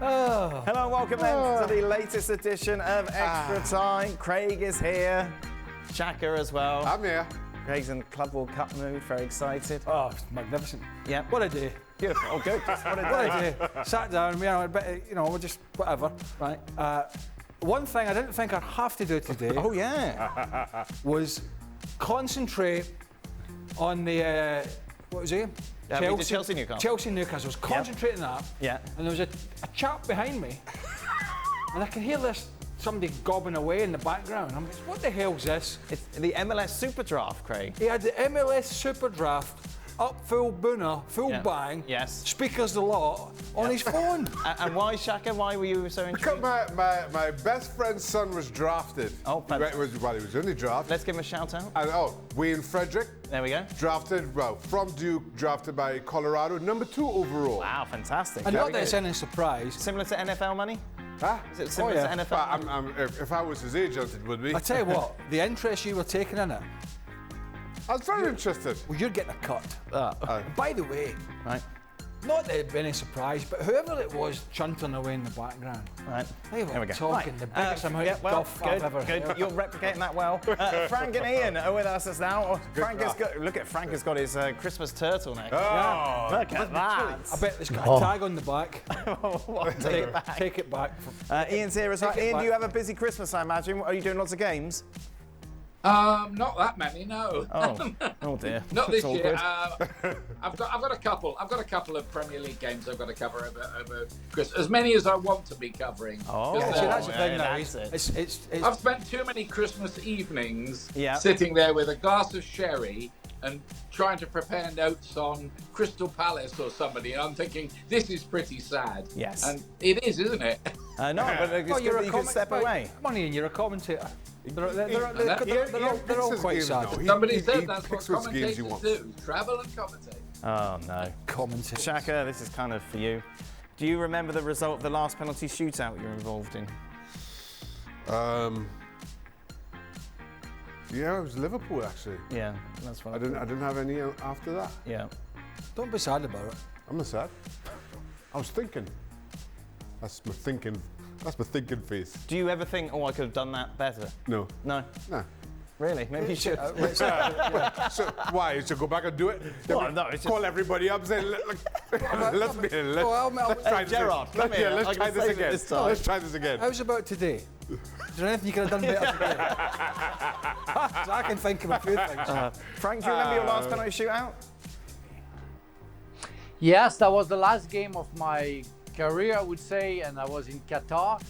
Oh. Hello and welcome then to the latest edition of Extra Time. Craig is here. Shaka as well. I'm here. Craig's in Club World Cup mood, very excited. Oh, it's magnificent. Yeah. What a day. Beautiful. Oh, good. What What a day. Sat down, we're just whatever. Right. One thing I didn't think I'd have to do today Oh, yeah. was concentrate on the, what was it? We did Chelsea Newcastle. Chelsea Newcastle. I was concentrating on that. Yeah. And there was a chap behind me. And I could hear somebody gobbing away in the background. I'm like, what the hell's this? It's the MLS SuperDraft, Craig. He had the MLS SuperDraft up full booner, full bang, Yes. speakers a lot, on his phone. And why, Shaka? Why were you so Because intrigued? my best friend's son was drafted. Oh, fantastic. He was only drafted. Let's give him a shout out. And Wayne Frederick, There we go. drafted, from Duke, drafted by Colorado, number 2 overall. Wow, fantastic. And Very not that it's good. any surprise. Similar to NFL money? Huh? Is it similar yeah. to NFL? But if I was his agent, it would be. I tell you what, the interest you were taking in it, I was very interested. well, you're getting a cut. By the way, Right. not that it'd be any surprise, but whoever it was chunting away in the background, Right. they were There we go. talking Right. the biggest amount of guff I've ever good. heard. You're replicating that well. Frank and Ian are with us now. Frank has got his Christmas turtleneck. Oh, Look at that. I bet there's got a tag on the back. Take it back. Take it back. Ian's here as well. Take it Ian, back. do you have a busy Christmas, I imagine? Are you doing lots of games? Not that many, no. Oh dear. Not this It's year. awkward. I've got a couple. I've got a couple of Premier League games I've got to cover over Christmas. As many as I want to be covering. Oh, Because, See, that's the yeah, thing now. that's it. It's I've spent too many Christmas evenings Yeah. sitting there with a glass of sherry and trying to prepare notes on Crystal Palace or somebody, and I'm thinking this is pretty sad. Yes. And it is, isn't it? No, but it's well, good that you can comment- step well, away. Money, and you're a commentator. They're all his quite games sad. now. Somebody He said that's what picks which games he commentators wants. do: travel and commentate. Oh no. Commentators. Shaka, this is kind of for you. Do you remember the result of the last penalty shootout you were involved in? Yeah, it was Liverpool actually. Yeah, that's what I didn't have any after that. Yeah. Don't be sad about it. I'm not sad. I was thinking. That's my thinking face. Do you ever think, oh, I could have done that better? No. No. Nah. Really? Maybe you should. So why? You should go back and do it? Well, no, it's just- Call everybody up and say, let's try this Gerard, come here. Let's I try can this save it again. this time. Let's try this again. How's about today? Is there anything you could have done better today? So I can think of a few things. Frank, do you remember your last penalty shootout? Yes, that was the last game of my career, I would say, and I was in Qatar,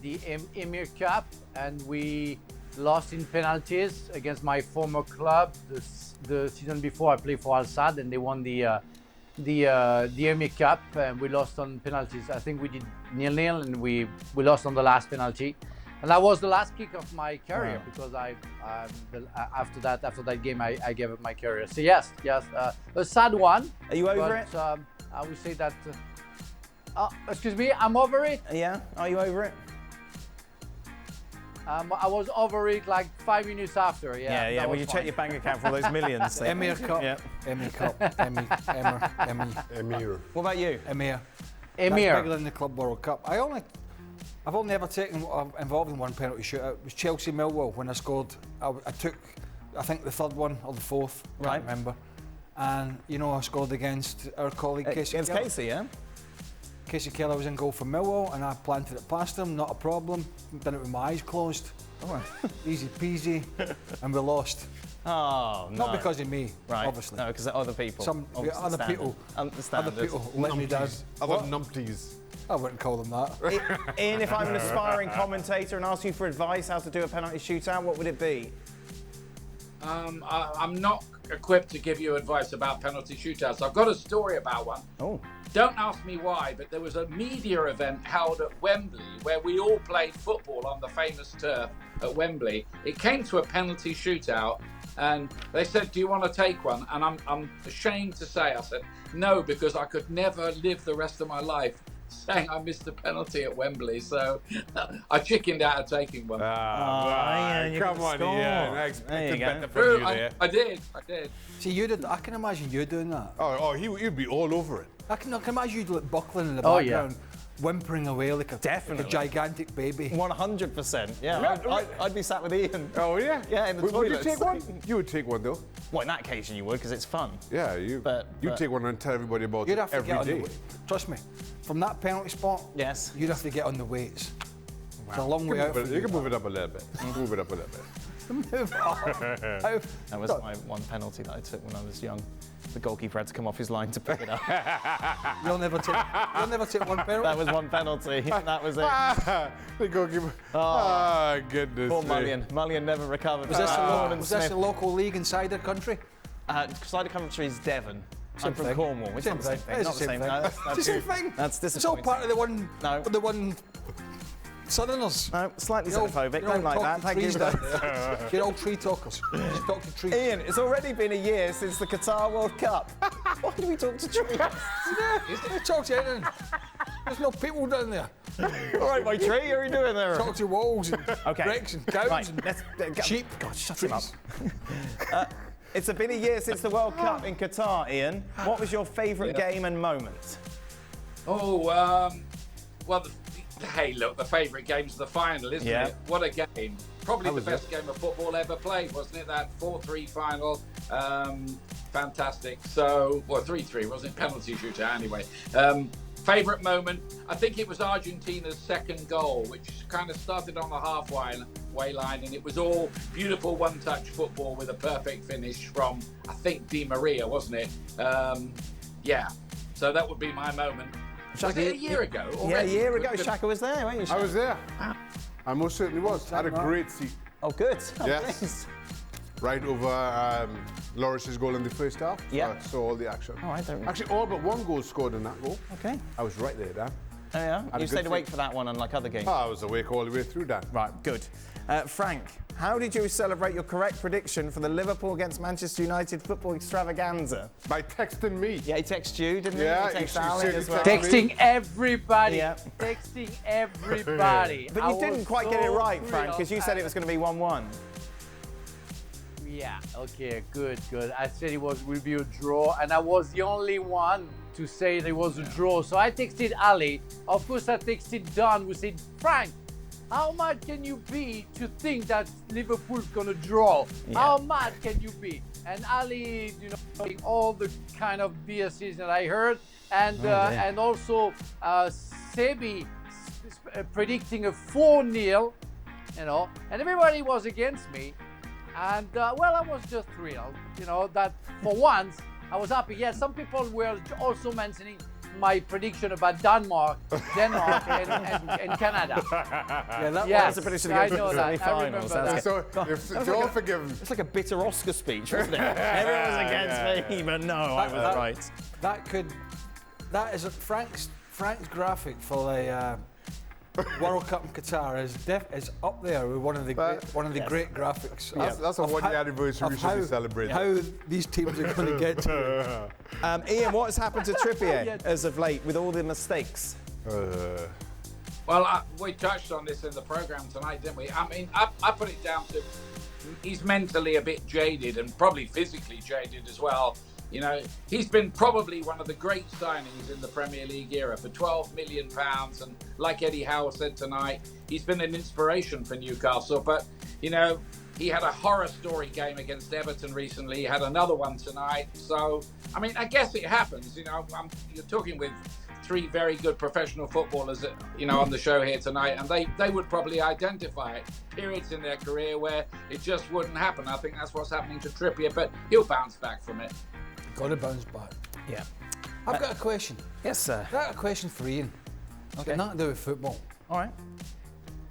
the Emir Cup, and we lost in penalties against my former club. The season before, I played for Al Sadd, and they won the Emir Cup, and we lost on penalties. I think we did 0-0, and we lost on the last penalty. And that was the last kick of my career because after that game I gave up my career. So yes, a sad one. Are you over it? I would say that. Excuse me, I'm over it. Yeah. Are you over it? I was over it like 5 minutes after. Yeah. that Well, was you fine. check your bank account for all those millions. then. Emir Cup. Yeah. Emir Cup. Emir. What about you? Emir. That's Emir. bigger than the Club World Cup. I've only ever taken involved in one penalty shootout. It was Chelsea Millwall when I scored. I took, I think the third one or the fourth. Right. Can't remember. And I scored against our colleague Casey. Against Keller. Casey, yeah? Casey Keller was in goal for Millwall, and I planted it past him. Not a problem. Done it with my eyes closed. Oh, Easy peasy, and we lost. no. Not because of me, Right. obviously. No, because other people. Some Obviously other standard. people. Understand. Other people let me down. Other numpties. I wouldn't call them that. Ian, if I'm an aspiring commentator and ask you for advice how to do a penalty shootout, what would it be? I'm not equipped to give you advice about penalty shootouts. I've got a story about one. Oh. Don't ask me why, but there was a media event held at Wembley where we all played football on the famous turf at Wembley. It came to a penalty shootout, and they said, "Do you want to take one?" And I'm ashamed to say, I said no, because I could never live the rest of my life saying I missed a penalty at Wembley, so I chickened out of taking one. Ian, you Come can on, score. Ian. I There expected you go. better from you there. I did. See, you did. I can imagine you doing that. Oh, he'd be all over it. I can imagine you like buckling in the Oh, yeah. background, whimpering away like a Definitely. gigantic baby. 100%. Yeah, I'd be sat with Ian. Oh, yeah? Yeah, in the Would you toilets. take one? You would take one, though. Well, in that occasion you would, because it's fun. Yeah, you take one and tell everybody about You'd it have to every get on the day. weight. Trust me, from that penalty spot, Yes. you'd have to get on the weights. It's a long way out. You can move it up a little bit. Move it up a little bit. That was my one penalty that I took when I was young. The goalkeeper had to come off his line to pick it up. You'll never take one penalty. That was one penalty. That was it. The goalkeeper. Oh, goodness. Poor me. Mullion never recovered. Was this Norman was this Smith. a local league inside the country? Cider Country is Devon. I'm from thing. Cornwall. It's not the same thing. It's Not the the same same. No, thing. It's the same thing. That's It's all disappointing. part of the one. No. The one. Southerners. No, slightly You're all- xenophobic. you're all Don't like that. talking Thank you trees for down that. there. You're all tree talkers. Just talk to trees. Ian, it's already been a year since the Qatar World Cup. Why do we talk to trees? Yeah, talk to anything. There's no people down there. All right, my tree, what are you doing there? Talk to walls and Okay. bricks and cows Right, and let's sheep. God, shut trees. him up. It's been a year since the World Cup in Qatar, Ian. What was your favourite game and moment? Oh, well, hey, look, the favourite game's the final, isn't Yeah. it? What a game. Probably the best game of football ever played, wasn't it? That 4-3 final. Fantastic. So, well, 3-3, wasn't it? Penalty shootout, anyway. Favourite moment, I think it was Argentina's second goal, which kind of started on the halfway line, and it was all beautiful one-touch football with a perfect finish from, I think, Di Maria, wasn't it? Yeah. So that would be my moment. Was it a year ago? Yeah, a already? year ago, Shaka was there, weren't you, Shaka? I was there. I most certainly was. I had a great seat. Oh, good. Oh, Yes. please. Right over Loris's goal in the first half. Yeah. So I saw all the action. Oh, I don't- Actually, all but one goal scored in that goal. Okay. I was right there, Dan. Oh, yeah? a You good stayed awake seat. for that one, unlike other games. Oh, I was awake all the way through, Dan. Right, good. Frank, how did you celebrate your correct prediction for the Liverpool against Manchester United football extravaganza? By texting me. Yeah, he texted you, didn't Yeah, he? He he texted Ali said he as well. texted Texting everybody. Yeah. Texting everybody. But I you didn't was quite get it so right, Frank, thrilled. because you said it was going to be 1-1. Yeah, okay, good. I said it will be a draw, and I was the only one to say it was a draw. So I texted Ali. Of course, I texted Don, who said, Frank, how mad can you be to think that Liverpool's gonna draw? Yeah. How mad can you be? And Ali, all the kind of BS's that I heard, and also Sebi predicting a 4-0, and everybody was against me. And well, I was just thrilled, that for once I was happy. Yes, some people were also mentioning my prediction about Denmark, and Canada. Yeah, that Yes, That's a prediction I against know the that. I semi-finals. remember That's that. good. So, it's all forgiven. It's like a bitter Oscar speech, wasn't it? Everyone was against me, but no, I was right. That is Frank's graphic for the World Cup in Qatar is up there with one of the great graphics. That's a of one-year how- anniversary of we should be how- celebrating. How these teams are going to get to it. Ian, what has happened to Trippier as of late with all the mistakes? Well, we touched on this in the programme tonight, didn't we? I mean, I put it down to he's mentally a bit jaded and probably physically jaded as well. He's been probably one of the great signings in the Premier League era for £12 million. And like Eddie Howe said tonight, he's been an inspiration for Newcastle. But, he had a horror story game against Everton recently. He had another one tonight. So, I mean, I guess it happens. You're talking with three very good professional footballers, on the show here tonight, and they would probably identify periods in their career where it just wouldn't happen. I think that's what's happening to Trippier, but he'll bounce back from it. Got to bounce back. Yeah. I've got a question. Yes, sir. I've got a question for Ian. It's got nothing to do with football. All right.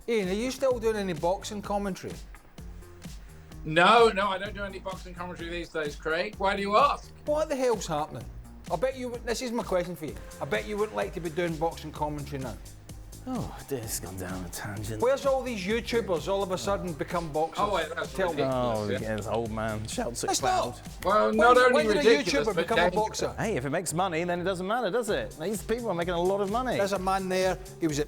Ian, are you still doing any boxing commentary? No, I don't do any boxing commentary these days, Craig. Why do you ask? What the hell's happening? I bet you. This is my question for you. I bet you wouldn't like to be doing boxing commentary now. Oh, this has gone down a tangent. Where's all these YouTubers all of a sudden become boxers? Oh, wait, that's Tell me. ridiculous. Oh, yeah, this old man shouts at It's cloud. not. Well, not only when did a ridiculous, YouTuber but become a dangerous. boxer? Hey, if it makes money, then it doesn't matter, does it? These people are making a lot of money. There's a man there. He was at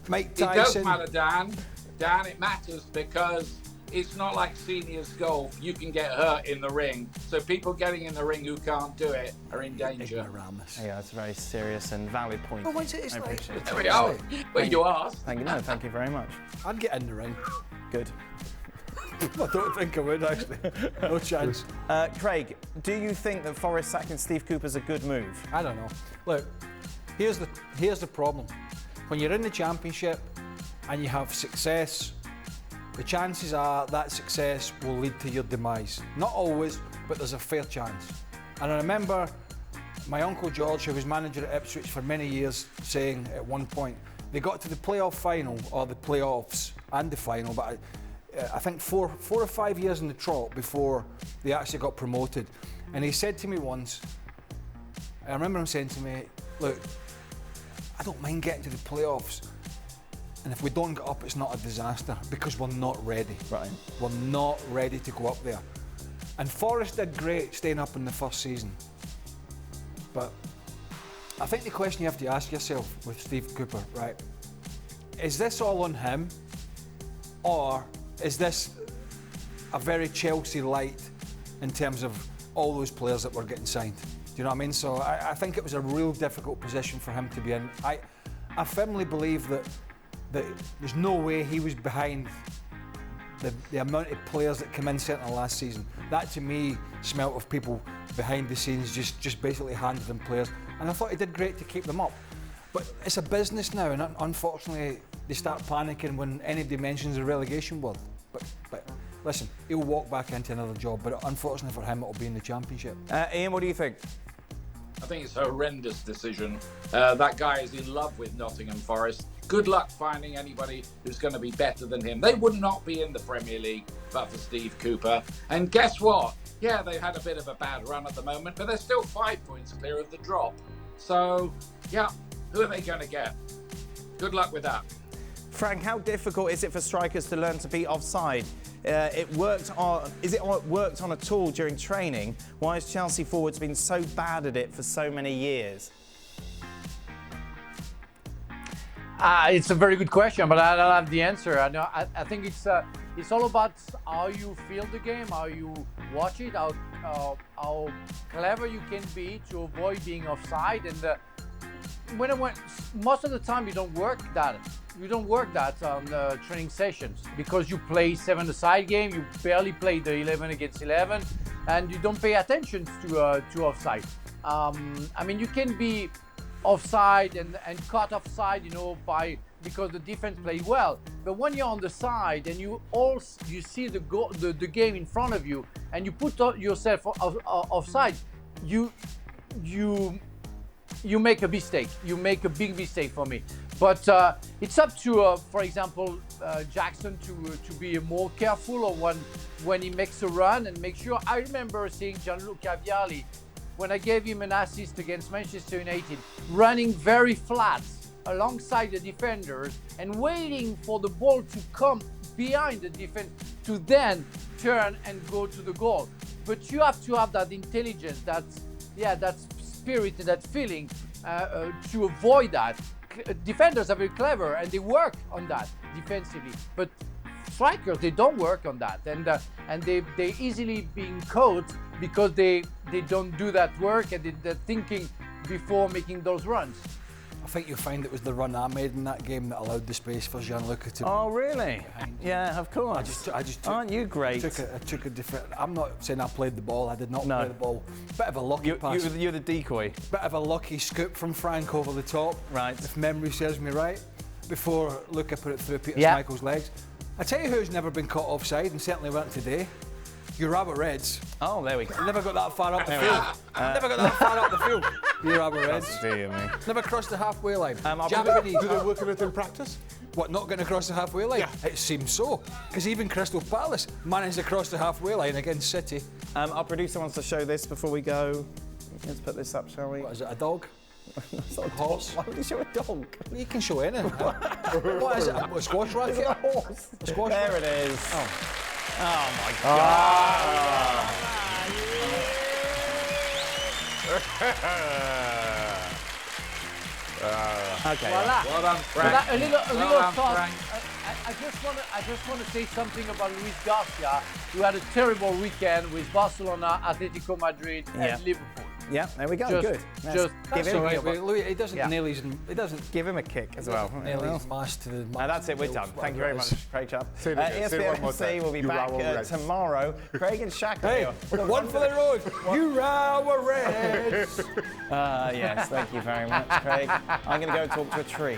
Mike It does Tyson. matter, Dan. Dan, it matters because it's not like seniors golf. You can get hurt in the ring. So people getting in the ring who can't do it are in danger. Ignoramus. Yeah, it's a very serious and valid point. Well, once it is I like, appreciate it. There we are. Well, you asked. Thank you. No, thank you very much. I'd get in the ring. Good. I don't think I would, actually. No chance. Craig, do you think that Forest sacking Steve Cooper's a good move? I don't know. Look, here's the problem. When you're in the Championship and you have success, the chances are that success will lead to your demise. Not always, but there's a fair chance. And I remember my Uncle George, who was manager at Ipswich for many years, saying at one point, they got to the playoff final, or the playoffs and the final, but I think four or 5 years in the trot before they actually got promoted. And he said to me once, I remember him saying to me, look, I don't mind getting to the playoffs, and if we don't get up, it's not a disaster, because we're not ready. Right. We're not ready to go up there. And Forest did great staying up in the first season. But I think the question you have to ask yourself with Steve Cooper, right, is this all on him, or is this a very Chelsea light in terms of all those players that were getting signed? Do you know what I mean? So I think it was a real difficult position for him to be in. I firmly believe that there's no way he was behind the amount of players that came in certainly last season. That to me smelt of people behind the scenes just basically handed them players, and I thought he did great to keep them up. But it's a business now, and unfortunately they start panicking when anybody mentions the relegation word. But listen, he'll walk back into another job, but unfortunately for him it'll be in the Championship. Ian, what do you think? I think it's a horrendous decision. That guy is in love with Nottingham Forest. Good luck finding anybody who's going to be better than him. They would not be in the Premier League but for Steve Cooper. And guess what? Yeah, they've had a bit of a bad run at the moment, but they're still 5 points clear of the drop. So, yeah, who are they going to get? Good luck with that. Frank, how difficult is it for strikers to learn to be offside? It worked on at all during training? Why has Chelsea forwards been so bad at it for so many years? It's a very good question, but I don't have the answer. I think it's all about how you feel the game, how you watch it, how clever you can be to avoid being offside. And most of the time you don't work that. You don't work that on training sessions because you play 7-a-side game. You barely play the 11 against 11, and you don't pay attention to offside. I mean, you can be offside and caught offside, because the defense played well. But when you're on the side and you see the game in front of you, and you put yourself offside, you make a mistake. You make a big mistake for me. But it's up to, for example, Jackson to be more careful, or when he makes a run and make sure. I remember seeing Gianluca Vialli, when I gave him an assist against Manchester United, running very flat alongside the defenders and waiting for the ball to come behind the defense to then turn and go to the goal. But you have to have that intelligence, that spirit and that feeling to avoid that. Defenders are very clever and they work on that defensively, but strikers, they don't work on that, and they easily being caught because they don't do that work, and they're thinking before making those runs. I think you'll find it was the run I made in that game that allowed the space for Gianluca to. Oh, really? Yeah, of course. I just took, aren't you great? I took a different. I'm not saying I played the ball. I did not play the ball. Bit of a lucky pass. You're the decoy. Bit of a lucky scoop from Frank over the top. Right. If memory serves me right, before Luca put it through Peter Schmeichel's legs. I tell you who's never been caught offside and certainly weren't today. Your Rabbit Reds. Oh, there we go. Never got that far up the field. Never got that far up the field. Your Rabbit Reds. Dear me. Never crossed the halfway line. Do they work on it in practice? What, not getting across the halfway line? Yeah. It seems so. Because even Crystal Palace managed to cross the halfway line against City. Our producer wants to show this before we go. Let's put this up, shall we? What is it, a dog? It's not a horse. Why would you show a dog? You can show anything. What is it, a squash racket? Is it a horse? A squash there racket? it is. Oh my God. Okay. Well done, Frank. A little Well done, thought. Frank. I just want to say something about Luis Garcia, who had a terrible weekend with Barcelona, Atletico Madrid, and Liverpool. Yeah, there we go. Just- Good. just- give him, Louis, he doesn't Yeah. nail his. He doesn't give him a kick as well. nail his mask to the. Now that's it, we're done. Thank you very much, Craig Chubb. Say it again, say it one more ESPNFC time. will be You back Rawa Reds. tomorrow. Craig and Shaka. Hey, here. one for the road. You Rawa Reds. Yes, thank you very much, Craig. I'm going to go talk to a tree.